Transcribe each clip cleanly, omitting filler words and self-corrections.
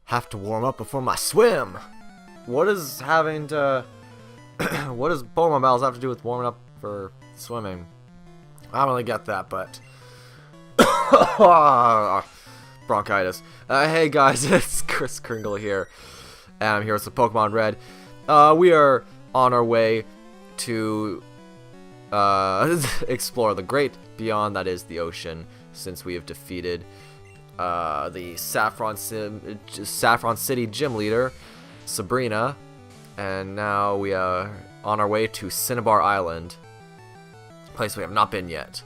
Have to warm up before my swim. What is having to... what does Pokemon battles have to do with warming up for swimming? I don't really get that, but... bronchitis. Hey guys, it's KrisKringle here. And I'm here with some Pokemon Red. We are on our way to explore the great beyond that is the ocean, since we have defeated the Saffron City gym leader, Sabrina, and now we are on our way to Cinnabar Island, a place we have not been yet.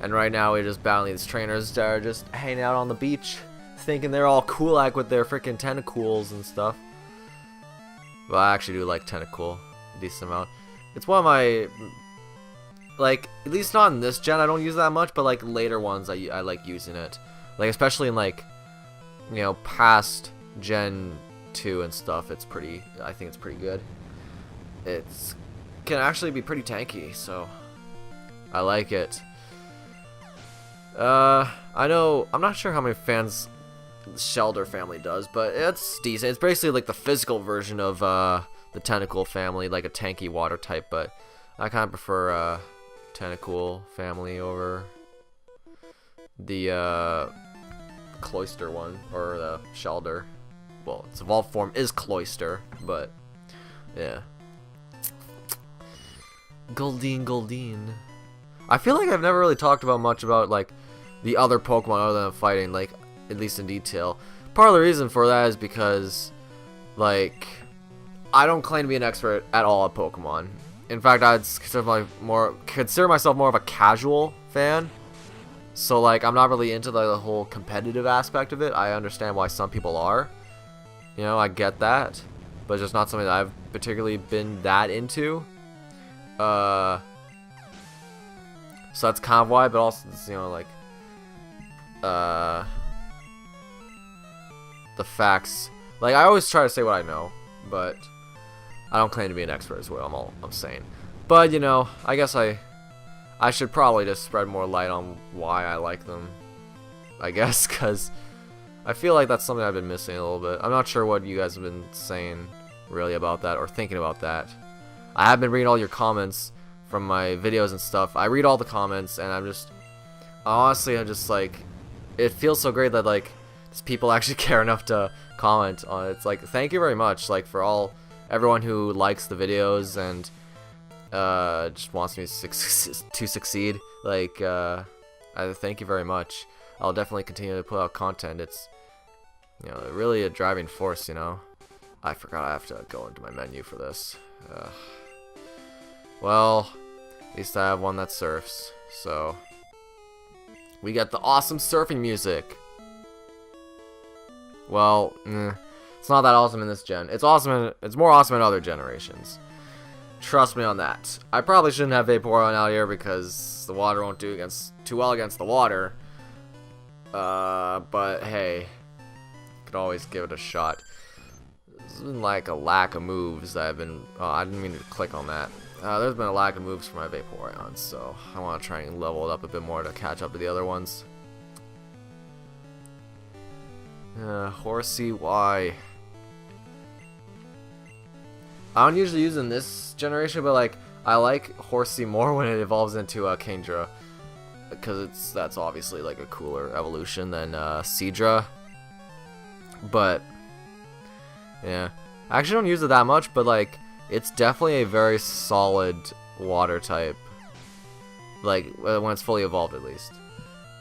And right now we're just battling these trainers that are just hanging out on the beach, thinking they're all cool, like with their freaking tentacles and stuff. Well, I actually do like tentacle a decent amount. It's one of my, like, at least not in this gen I don't use that much, but like later ones I like using it. Like especially in like, you know, past Gen 2 and stuff, I think it's pretty good. It's can actually be pretty tanky, so I like it. I know, I'm not sure how many fans the Shelder family does, but it's decent. It's basically like the physical version of the Tentacle family, like a tanky water type, but I kind of prefer Tentacle family over the Cloyster one, or the Shelder. Well, its evolved form is Cloyster, but yeah. Goldeen. I feel like I've never really talked about much about like the other Pokemon other than fighting, like at least in detail. Part of the reason for that is because like I don't claim to be an expert at all at Pokemon. In fact, I'd consider myself more of a casual fan. So like I'm not really into the whole competitive aspect of it. I understand why some people are. You know, I get that, but it's just not something that I've particularly been that into. So that's kind of why, but also, you know, like, the facts. Like, I always try to say what I know, but I don't claim to be an expert as well, I'm saying. But, you know, I guess I should probably just spread more light on why I like them, I guess, because I feel like that's something I've been missing a little bit. I'm not sure what you guys have been saying, really, about that, or thinking about that. I have been reading all your comments from my videos and stuff. I read all the comments, and I'm just like, it feels so great that like just people actually care enough to comment on it. It's like, thank you very much, like, for everyone who likes the videos and just wants me to succeed. Like, I thank you very much. I'll definitely continue to put out content. It's, you know, really a driving force, you know. I forgot I have to go into my menu for this. Well, at least I have one that surfs, so we get the awesome surfing music. Well, it's not that awesome in this gen. It's awesome. It's more awesome in other generations. Trust me on that. I probably shouldn't have Vaporeon out here because the water won't do too well against the water. But hey, could always give it a shot. There's been like a lack of moves that I've been. Oh, I didn't mean to click on that. There's been a lack of moves for my Vaporeon, so I want to try and level it up a bit more to catch up to the other ones. Horsey, why? I don't usually use it in this generation, but like I like Horsey more when it evolves into Kingdra, because that's obviously like a cooler evolution than Seadra. But yeah, I actually don't use it that much, but like it's definitely a very solid water type, like when it's fully evolved at least,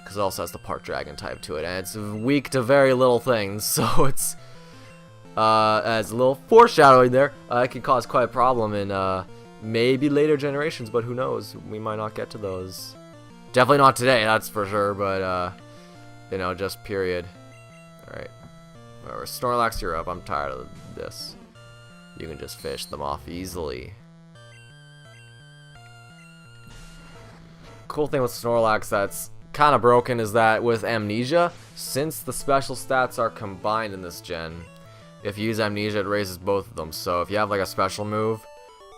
because it also has the part dragon type to it, and it's weak to very little things, so it's as a little foreshadowing there, it can cause quite a problem in maybe later generations, but who knows, we might not get to those. Definitely not today, that's for sure, but you know, just period. Alright, Snorlax, you're up. I'm tired of this. You can just fish them off easily. Cool thing with Snorlax that's kind of broken is that with Amnesia, since the special stats are combined in this gen, if you use Amnesia, it raises both of them. So if you have like a special move,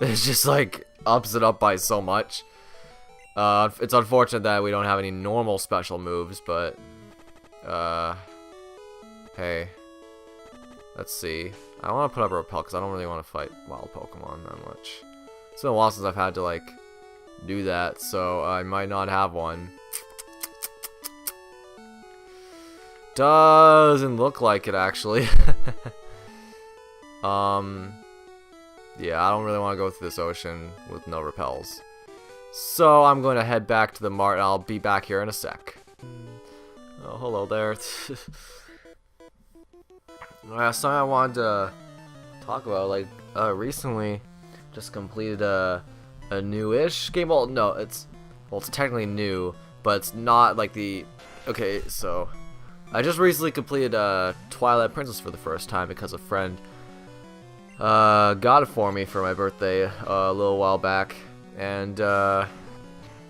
it just like ups it up by so much. It's unfortunate that we don't have any normal special moves, but hey, Let's see. I want to put up a repel because I don't really want to fight wild Pokemon that much. It's been a while since I've had to like do that, so I might not have one. Doesn't look like it actually. Yeah, I don't really want to go through this ocean with no repels. So I'm going to head back to the mart and I'll be back here in a sec. Oh, hello there. Something I wanted to talk about, like, recently just completed a new-ish game. Well, no, it's technically new, but it's not like okay, so I just recently completed Twilight Princess for the first time because a friend got it for me for my birthday a little while back, and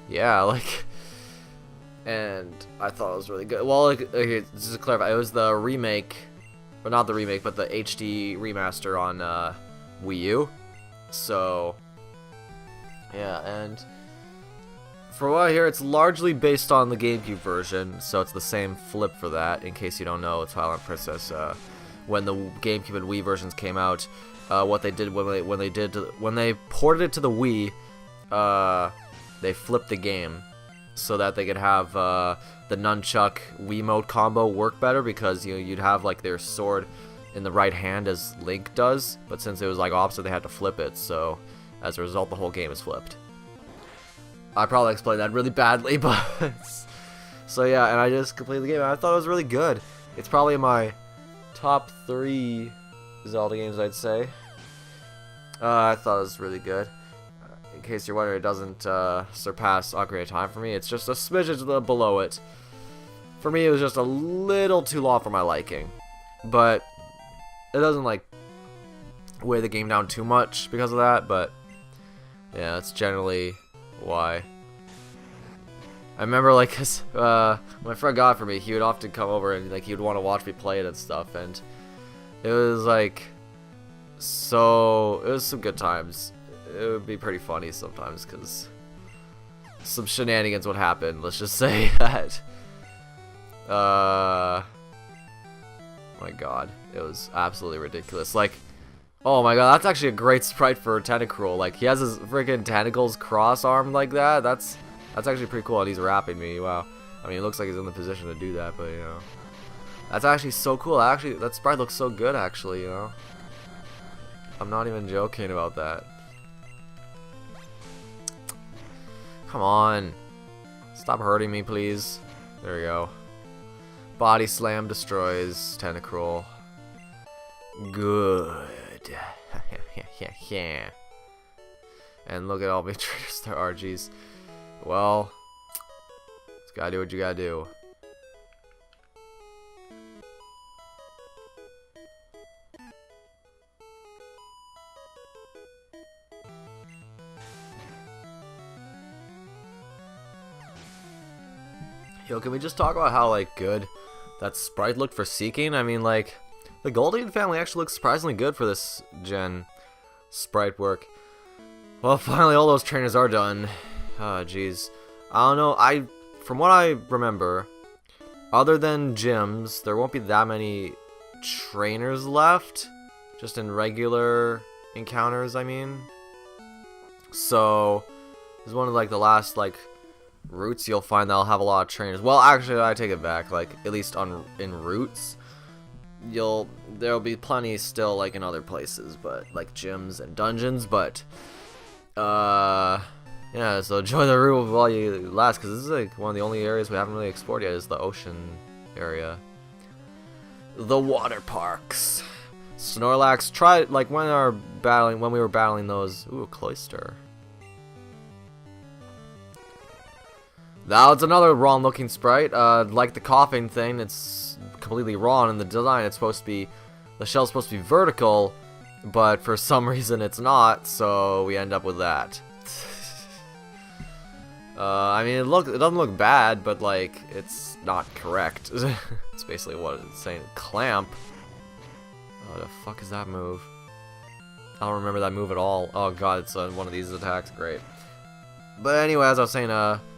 yeah, like, and I thought it was really good. Well, like, okay, just to clarify, it was the remake, or not the remake, but the HD remaster on Wii U. So yeah, and for what I hear, it's largely based on the GameCube version, so it's the same flip for that. In case you don't know, Twilight Princess, when the GameCube and Wii versions came out, what they did when they ported it to the Wii, they flipped the game so that they could have the nunchuck Wiimote combo work better, because you'd have like their sword in the right hand as Link does, but since it was like opposite, they had to flip it. So as a result, the whole game is flipped. I probably explained that really badly, but so yeah, and I just completed the game and I thought it was really good. It's probably my top 3 Zelda games, I'd say. I thought it was really good. In case you're wondering, it doesn't surpass Ocarina of Time for me. It's just a smidge below it. For me, it was just a little too long for my liking. But it doesn't, like, weigh the game down too much because of that. But yeah, that's generally why. I remember, like, cause my friend got it for me, he would often come over and like he would want to watch me play it and stuff, and it was like, so it was some good times. It would be pretty funny sometimes because some shenanigans would happen. Let's just say that. My God, it was absolutely ridiculous. Like, oh my God, that's actually a great sprite for Tentacruel. Like, he has his freaking tentacles cross-armed like that. That's actually pretty cool, and he's rapping me. Wow. I mean, it looks like he's in the position to do that, but, you know. That's actually so cool. Actually, that sprite looks so good, actually, you know. I'm not even joking about that. Come on. Stop hurting me, please. There we go. Body Slam destroys Tentacruel. Good. Yeah. And look at all my trainers, their RGs. Well, just gotta do what you gotta do. Yo, can we just talk about how, like, good that sprite looked for Seeking? I mean, like, the Goldeen family actually looks surprisingly good for this gen sprite work. Well, finally all those trainers are done. Oh, jeez. I don't know, from what I remember, other than gyms, there won't be that many trainers left. Just in regular encounters, I mean. So, this is one of, like, the last, like, routes you'll find that'll have a lot of trainers. Well, actually, I take it back. Like, at least in routes, there'll be plenty still, like, in other places, but like gyms and dungeons. But yeah, so enjoy the route while you last, because this is like one of the only areas we haven't really explored yet, is the ocean area, the water parks. Snorlax, try, like, when we were battling those. Ooh, a Cloyster. Now it's another wrong looking sprite. Like the coughing thing, it's completely wrong in the design. It's supposed to be, the shell's supposed to be vertical, but for some reason it's not, so we end up with that. I mean, it doesn't look bad, but like, it's not correct. It's basically what it's saying. Clamp. What the fuck is that move? I don't remember that move at all. Oh god, it's one of these attacks. Great. But anyway, as I was saying,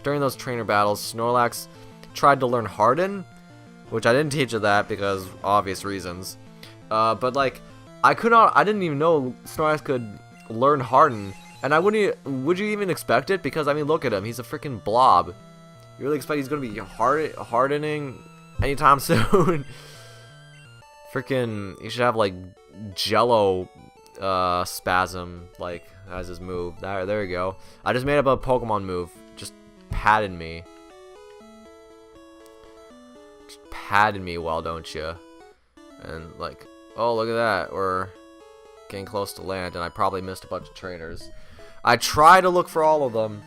during those trainer battles, Snorlax tried to learn Harden, which I didn't teach it that because obvious reasons. But like, I didn't even know Snorlax could learn Harden, and would you even expect it? Because I mean, look at him, he's a freaking blob. You really expect he's gonna be hardening anytime soon? Freaking, he should have like Jello spasm like as his move. There you go. I just made up a Pokemon move. Just patted me. Just patted me well, don't you? And like, oh, look at that. We're getting close to land, and I probably missed a bunch of trainers. I try to look for all of them,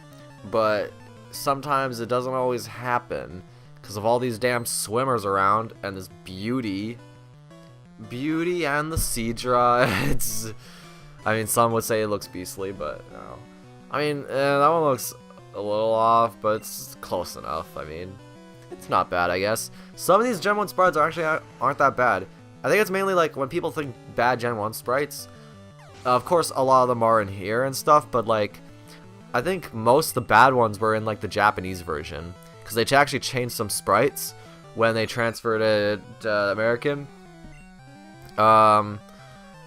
but sometimes it doesn't always happen because of all these damn swimmers around and this beauty and the Seadra. It's, I mean, some would say it looks beastly, but no. I mean, that one looks a little off, but it's close enough. I mean, it's not bad, I guess. Some of these Gen 1 sprites aren't that bad. I think it's mainly like when people think bad Gen 1 sprites, of course a lot of them are in here and stuff, but like I think most of the bad ones were in like the Japanese version, because they actually changed some sprites when they transferred it to American.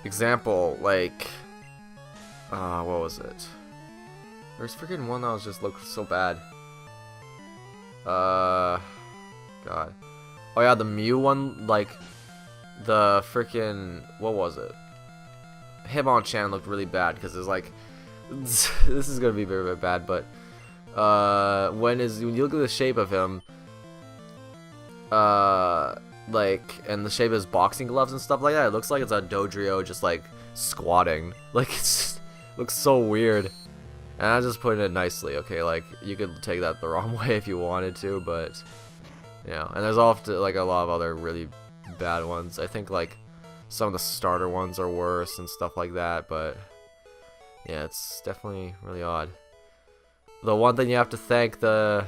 Example, like what was it? There's freaking one that was just looked so bad. God. Oh yeah, the Mew one, like the freaking, what was it? Hitmonchan looked really bad because it's like this is gonna be very, very bad. But when you look at the shape of him, like, and the shape of his boxing gloves and stuff like that, it looks like it's a Dodrio just like squatting. Like, it's looks so weird. And I just put it nicely. Okay, like you could take that the wrong way if you wanted to, but yeah. And there's often like a lot of other really bad ones. I think like some of the starter ones are worse and stuff like that, but yeah, it's definitely really odd. The one thing you have to thank the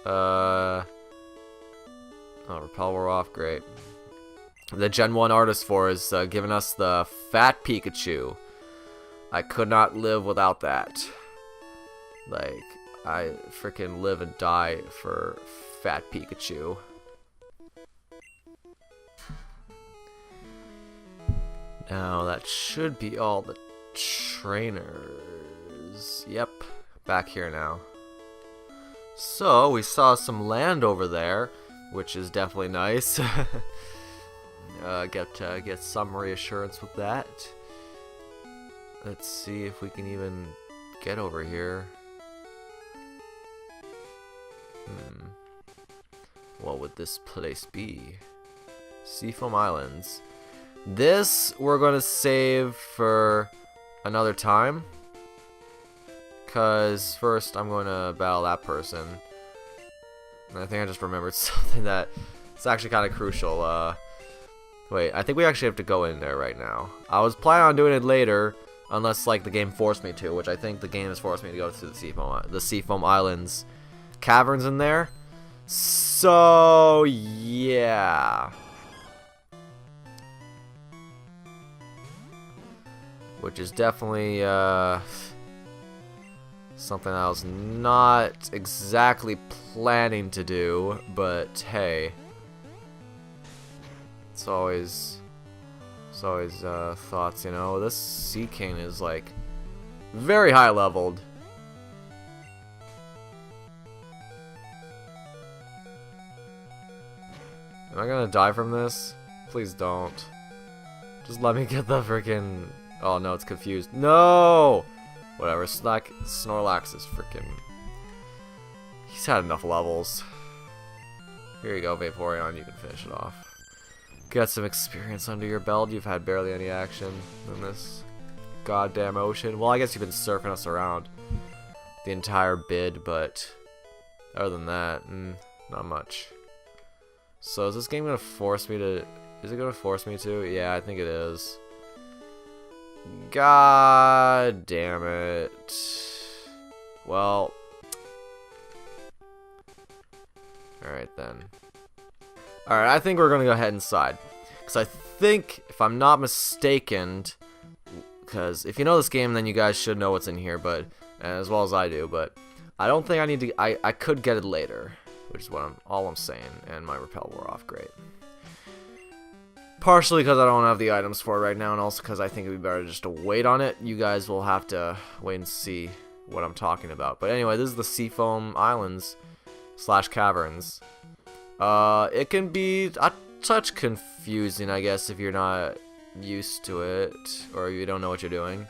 oh, Repel wore off, great. The Gen 1 artist for is giving us the Fat Pikachu. I could not live without that. Like, I freaking live and die for Fat Pikachu. Now, that should be all the trainers. Yep, back here now. So, we saw some land over there, which is definitely nice. Get some reassurance with that. Let's see if we can even get over here. What would this place be? Seafoam Islands. This we're gonna save for another time, cause first I'm going to battle that person. And I think I just remembered something that it's actually kind of crucial. Wait, I think we actually have to go in there right now. I was planning on doing it later, unless like the game forced me to, which I think the game has forced me to go to the Seafoam Islands caverns in there. So yeah. Which is definitely something I was not exactly planning to do, but hey, it's always thoughts, you know. This Sea King is like very high leveled. Am I gonna die from this? Please don't. Just let me get the freaking. Oh no, it's confused. No! Whatever, Snorlax is freaking. He's had enough levels. Here you go, Vaporeon, you can finish it off. Got some experience under your belt. You've had barely any action in this goddamn ocean. Well, I guess you've been surfing us around the entire bid, but other than that, not much. So is this game gonna force me to? Is it gonna force me to? Yeah, I think it is. God damn it. Well. Alright then. Alright, I think we're gonna go ahead inside. Because I think, if I'm not mistaken, because if you know this game, then you guys should know what's in here, but as well as I do, but I don't think I need to. I could get it later, which is what all I'm saying, and my repel wore off, great. Partially because I don't have the items for it right now, and also because I think it'd be better just to wait on it. You guys will have to wait and see what I'm talking about. But anyway, this is the Seafoam Islands / caverns. It can be a touch confusing, I guess, if you're not used to it or you don't know what you're doing.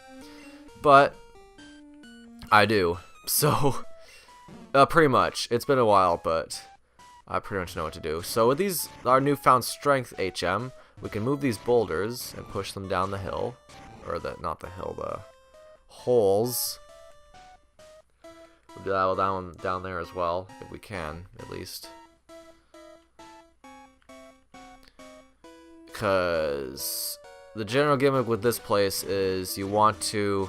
But I do. So pretty much. It's been a while, but I pretty much know what to do. So with these, our newfound strength HM, we can move these boulders and push them down the hill. Or not the hill, the holes. We'll do that down there as well, if we can, at least. Because the general gimmick with this place is you want to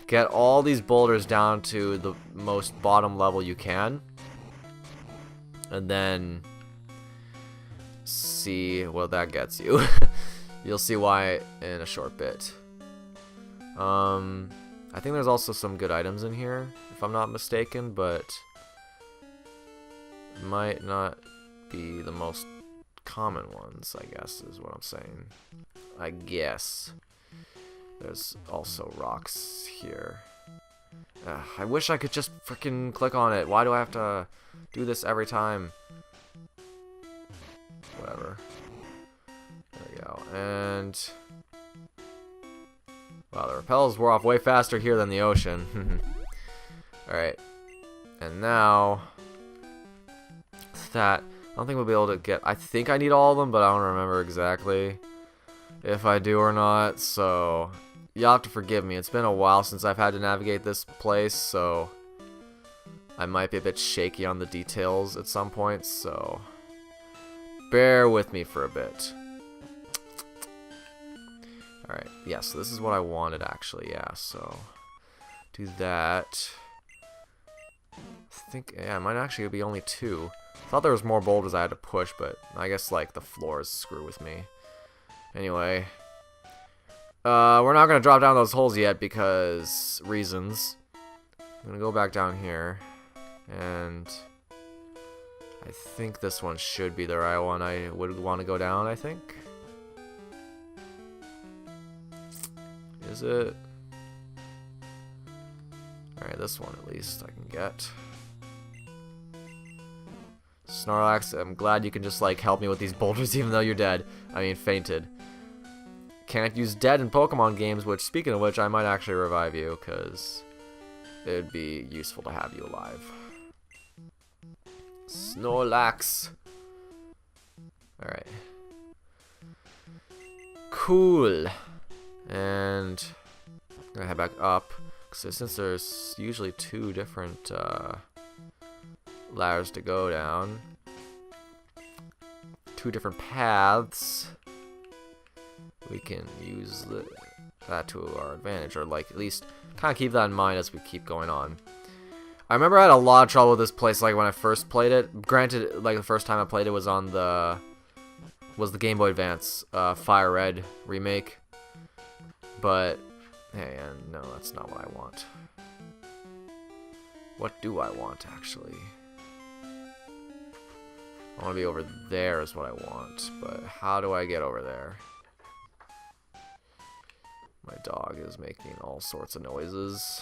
get all these boulders down to the most bottom level you can. And then see what that gets you. You'll see why in a short bit. I think there's also some good items in here, if I'm not mistaken, but might not be the most common ones, I guess, is what I'm saying. I guess. There's also rocks here. I wish I could just freaking click on it. Why do I have to do this every time? Whatever. There we go. And wow, the repels wore off way faster here than the ocean. Alright. And now that I don't think we'll be able to get, I think I need all of them, but I don't remember exactly if I do or not, so you'll have to forgive me. It's been a while since I've had to navigate this place, so I might be a bit shaky on the details at some points, so bear with me for a bit. Alright, yeah, so this is what I wanted actually, yeah, so do that. I think, yeah, it might actually be only 2. I thought there was more boulders I had to push, but I guess, like, the floors screw with me. Anyway, we're not going to drop down those holes yet because reasons. I'm going to go back down here, and I think this one should be the right one I would want to go down, I think. Is it? Alright, this one at least I can get. Snorlax, I'm glad you can just, like, help me with these boulders even though you're dead. I mean, fainted. Can't use dead in Pokemon games, which, speaking of which, I might actually revive you, because it'd be useful to have you alive. Snorlax. Alright. Cool. And I'm gonna head back up, because since there's usually 2 different ladders to go down, 2 different paths, we can use that to our advantage, or like at least kind of keep that in mind as we keep going on. I remember I had a lot of trouble with this place, like when I first played it. Granted, like the first time I played it was on the Game Boy Advance Fire Red remake, but hey, no, that's not what I want. What do I want actually? I want to be over there is what I want, but how do I get over there? My dog is making all sorts of noises.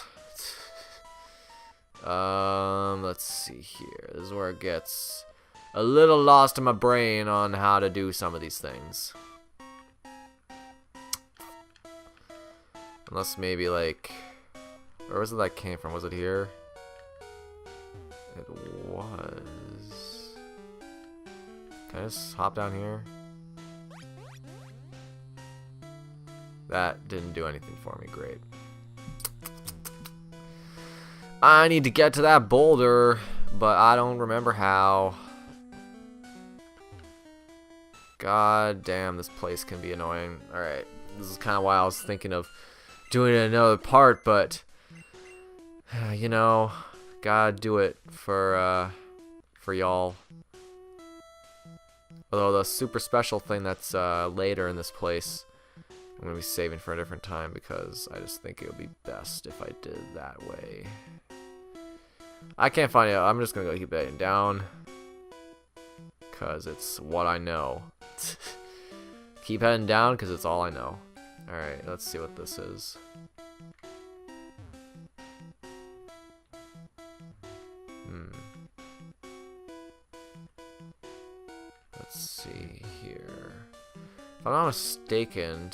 Let's see here. This is where it gets a little lost in my brain on how to do some of these things. Unless maybe like, where was it that came from? Was it here? It was. Can I just hop down here? That didn't do anything for me. Great. I need to get to that boulder, but I don't remember how. God damn, this place can be annoying. Alright, this is kind of why I was thinking of doing another part, but you know, gotta do it for y'all. Although the super special thing that's later in this place, I'm going to be saving for a different time because I just think it would be best if I did that way. I can't find it. I'm just going to go keep heading down because it's what I know. keep heading down because it's all I know. Alright, let's see what this is. Let's see here. If I'm not mistaken,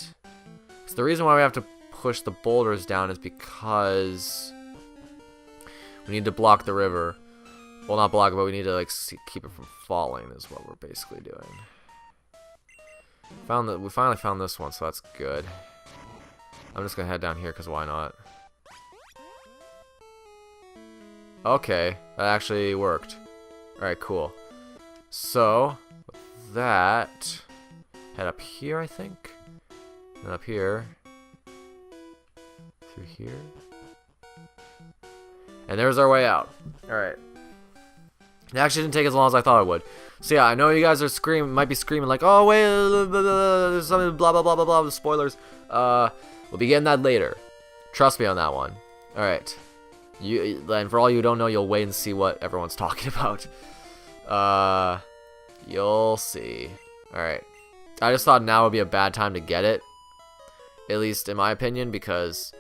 so the reason why we have to push the boulders down is because we need to block the river. Well, not block it, but we need to like keep it from falling is what we're basically doing. We finally found this one, so that's good. I'm just gonna head down here because why not? Okay, that actually worked. Alright, cool. So, with that, head up here, I think. And up here. Through here. And there's our way out. Alright. It actually didn't take as long as I thought it would. So yeah, I know you guys are might be screaming like, oh wait, there's something blah blah blah blah blah, spoilers. We'll be getting that later. Trust me on that one. Alright. And for all you who don't know, you'll wait and see what everyone's talking about. You'll see. Alright. I just thought now would be a bad time to get it. At least in my opinion, because,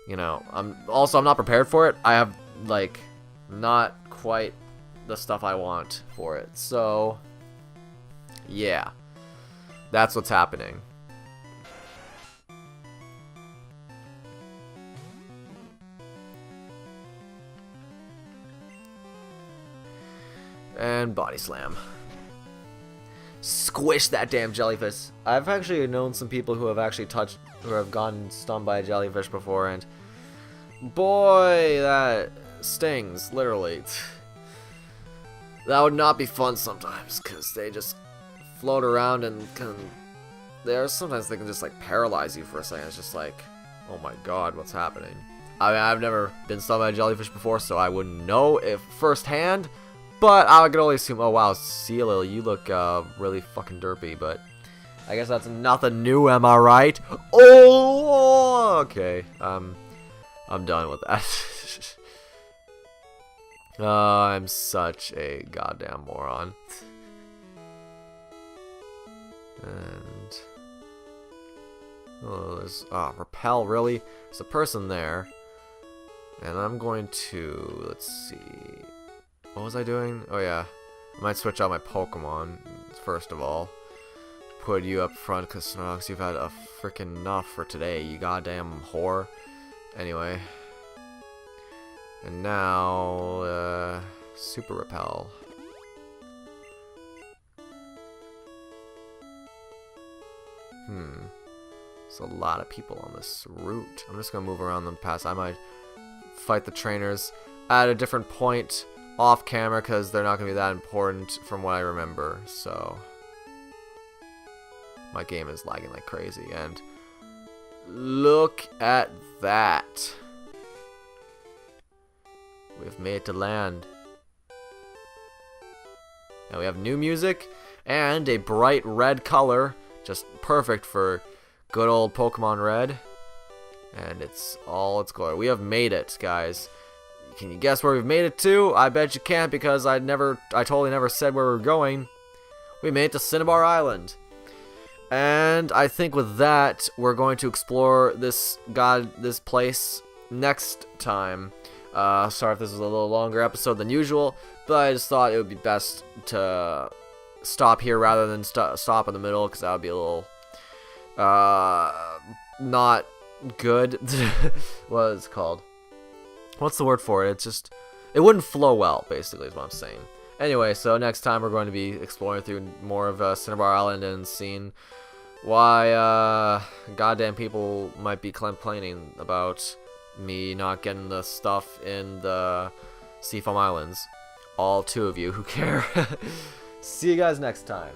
you know, I'm not prepared for it. I have, like, not quite the stuff I want for it. So, yeah. That's what's happening. And body slam. Squish that damn jellyfish. I've actually known some people who have actually who have gotten stung by a jellyfish before, and boy, that stings, literally. That would not be fun sometimes, because they just float around and sometimes they can just like paralyze you for a second. It's just like, oh my god, what's happening? I mean, I've never been stung by a jellyfish before, so I wouldn't know if firsthand. But I could only assume, oh wow, Sea Lily, you look really fucking derpy, but I guess that's nothing new, am I right? Oh, okay, I'm done with that. I'm such a goddamn moron. And oh, there's repel, really? There's a person there, and I'm going to, let's see. What was I doing? Oh yeah, I might switch out my Pokemon first of all. Put you up front because Snorlax, you've had a freaking enough for today, you goddamn whore. Anyway, and now Super Repel. There's a lot of people on this route. I'm just gonna move around them past. I might fight the trainers at a different point off camera because they're not going to be that important from what I remember. So my game is lagging like crazy, and look at that. We've made it to land. Now we have new music and a bright red color, just perfect for good old Pokemon Red, and it's all its glory. We have made it, guys. Can you guess where we've made it to? I bet you can't, because I totally never said where we're going. We made it to Cinnabar Island. And I think with that, we're going to explore this place next time. Sorry if this is a little longer episode than usual, but I just thought it would be best to stop here rather than stop in the middle, because that would be a little not good. What is it called? What's the word for it? It wouldn't flow well, basically, is what I'm saying. Anyway, so next time we're going to be exploring through more of Cinnabar Island and seeing why goddamn people might be complaining about me not getting the stuff in the Seafoam Islands. All two of you who care. See you guys next time.